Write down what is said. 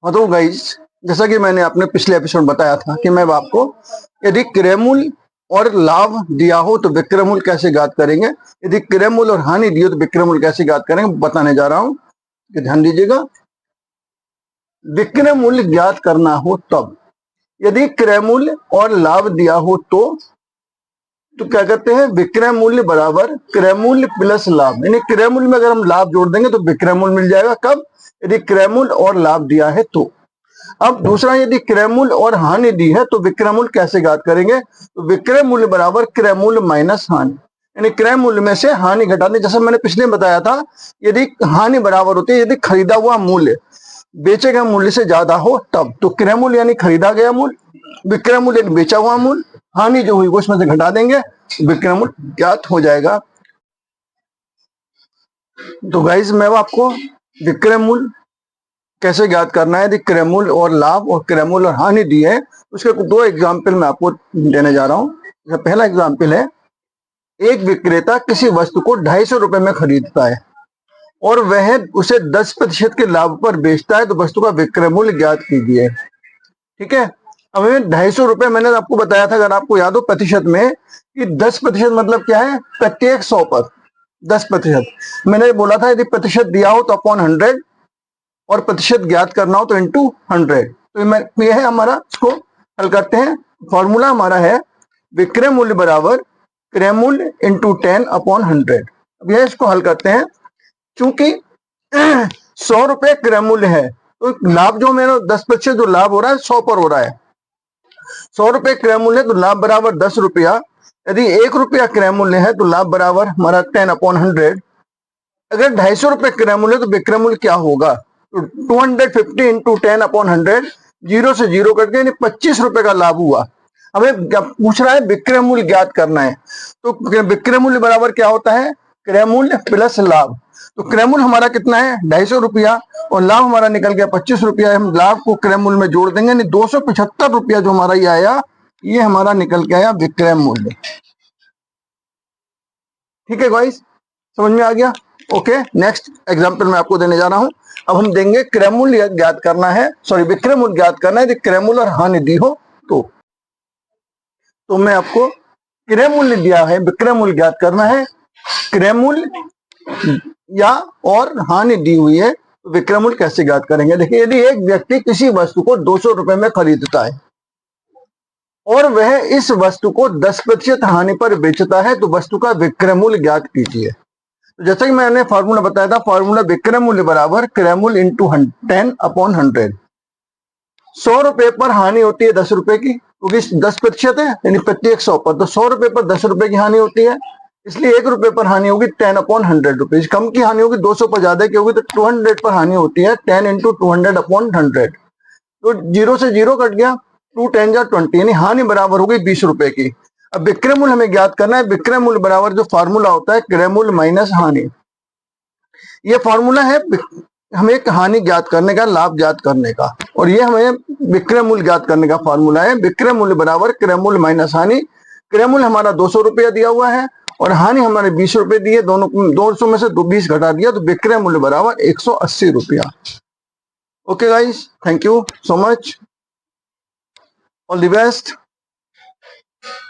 हाँ तो गाइस, जैसा कि मैंने अपने पिछले एपिसोड बताया था कि मैं आपको यदि क्रय मूल्य और लाभ दिया हो तो विक्रय मूल्य कैसे ज्ञात करेंगे, यदि क्रय मूल्य और हानि दी हो तो विक्रय मूल्य कैसे ज्ञात करेंगे बताने जा रहा हूं कि ध्यान दीजिएगा। विक्रय मूल्य ज्ञात करना हो तब यदि क्रय मूल्य और लाभ दिया हो तो क्या करते हैं, विक्रय मूल्य बराबर क्रय मूल्य प्लस लाभ, यानी क्रय मूल्य में अगर हम लाभ जोड़ देंगे तो विक्रय मूल्य मिल जाएगा। कब? यदि क्रय मूल्य और लाभ दिया है तो। अब दूसरा, यदि क्रय मूल्य और हानि दी है तो विक्रय मूल्य कैसे ज्ञात करेंगे, तो विक्रय मूल्य बराबर क्रय मूल्य माइनस हानि, यानी क्रय मूल्य में से हानि घटा दें। जैसे मैंने पिछले बताया था, यदि हानि बराबर होती है यदि खरीदा हुआ मूल्य बेचे गए मूल्य से ज्यादा हो तब, तो क्रय मूल्य यानी खरीदा गया मूल्य, विक्रय मूल्य यानी बेचा हुआ मूल्य, हानि जो हुई वो उसमें से घटा देंगे, विक्रय मूल्य ज्ञात हो जाएगा। तो गाइज मैं आपको विक्रय मूल्य कैसे ज्ञात करना है, यदि क्रय मूल्य और लाभ और क्रय मूल्य और हानि दी है, उसके दो एग्जाम्पल मैं आपको देने जा रहा हूं। पहला एग्जाम्पल है, एक विक्रेता किसी वस्तु को 250 रुपए में खरीदता है और वह उसे 10% के लाभ पर बेचता है, तो वस्तु का विक्रय मूल्य ज्ञात कीजिए। ठीक है, अब 250 रुपए मैंने आपको बताया था, अगर आपको याद हो प्रतिशत में, कि 10% मतलब क्या है, प्रत्येक 100 पर 10%। मैंने बोला था यदि प्रतिशत दिया हो तो अपॉन 100 और प्रतिशत ज्ञात करना हो तो इंटू 100। तो ये है हमारा, इसको हल करते हैं। फॉर्मूला हमारा है विक्रय मूल्य बराबर क्रय मूल्य इंटू 10 अपॉन 100। अब यह इसको हल करते हैं, चूंकि 100 रुपए क्रय मूल्य है तो लाभ जो मेरा 10% जो लाभ हो रहा है 100 पर हो रहा है। 100 रुपए क्रय मूल्य है तो लाभ बराबर 10 रुपया। यदि 1 रुपया क्रय मूल्य है तो लाभ बराबर हमारा 10 अपॉन 100। अगर 250 रुपए क्रय मूल्य तो विक्रय मूल्य क्या होगा, तो 250 इंटू 10 अपॉन 100, जीरो से जीरो करके यानी 25 रुपए का लाभ हुआ। हमें पूछ रहा है विक्रय मूल्य ज्ञात करना है, तो विक्रय मूल्य बराबर क्या होता है, क्रय मूल्य प्लस लाभ। तो क्रय मूल्य हमारा कितना है 250 रुपया और लाभ हमारा निकल गया 25 रुपया। हम लाभ को क्रय मूल्य में जोड़ देंगे, यानी 275 रुपया जो हमारा ये आया, ये हमारा निकल के आया विक्रय मूल्य। ठीक है गाइस, समझ में आ गया? ओके, नेक्स्ट एग्जांपल मैं आपको देने जा रहा हूं। अब हम देंगे क्रय मूल्य ज्ञात करना है, सॉरी विक्रय मूल्य ज्ञात करना है, क्रय मूल्य और हानि दी हो तो मैं आपको क्रय मूल्य दिया है, विक्रय मूल्य ज्ञात करना है, क्रय मूल्य या और हानि दी हुई है, तो विक्रय मूल्य कैसे ज्ञात करेंगे। देखिए, यदि एक व्यक्ति किसी वस्तु को 200 रुपए में खरीदता है और वह इस वस्तु को 10% हानि पर बेचता है, तो वस्तु का विक्रय मूल्य ज्ञात कीजिए। तो जैसा कि मैंने फॉर्मूला बताया था, फॉर्मूला विक्रय मूल्य बराबर क्रय मूल्य इंटू 10 अपॉन 100। 100 रुपए पर हानि होती है 10 रुपए की, क्योंकि 10% है यानी प्रत्येक 100 पर, तो 100 रुपए पर 10 रुपए की हानि होती है, इसलिए 1 रुपए पर हानि होगी 10 अपॉन 100 रुपीज। कम की हानि होगी 200 पर ज्यादा की होगी, तो 200 पर हानि होती है 10 इंटू 200 अपॉन 100। तो जीरो से जीरो कट गया, 2 10 जा 20, यानी हानि बराबर हो गई 20 रुपए की। अब विक्रय मूल्य हमें ज्ञात करना है, विक्रय मूल्य बराबर जो फार्मूला होता है क्रय मूल्य माइनस हानि। ये फॉर्मूला है हमें एक हानि ज्ञात करने का, लाभ ज्ञात करने का, और ये हमें विक्रय मूल्य ज्ञात करने का फॉर्मूला है विक्रय मूल्य बराबर क्रय मूल्य माइनस हानि। क्रय मूल्य हमारा 200 रुपया दिया हुआ है और हानि हमारे 20 रुपए दिए, दोनों 200 में से 20 घटा दिया, तो विक्रय मूल्य बराबर 180 रुपया। Okay guys, thank you so much, all the best.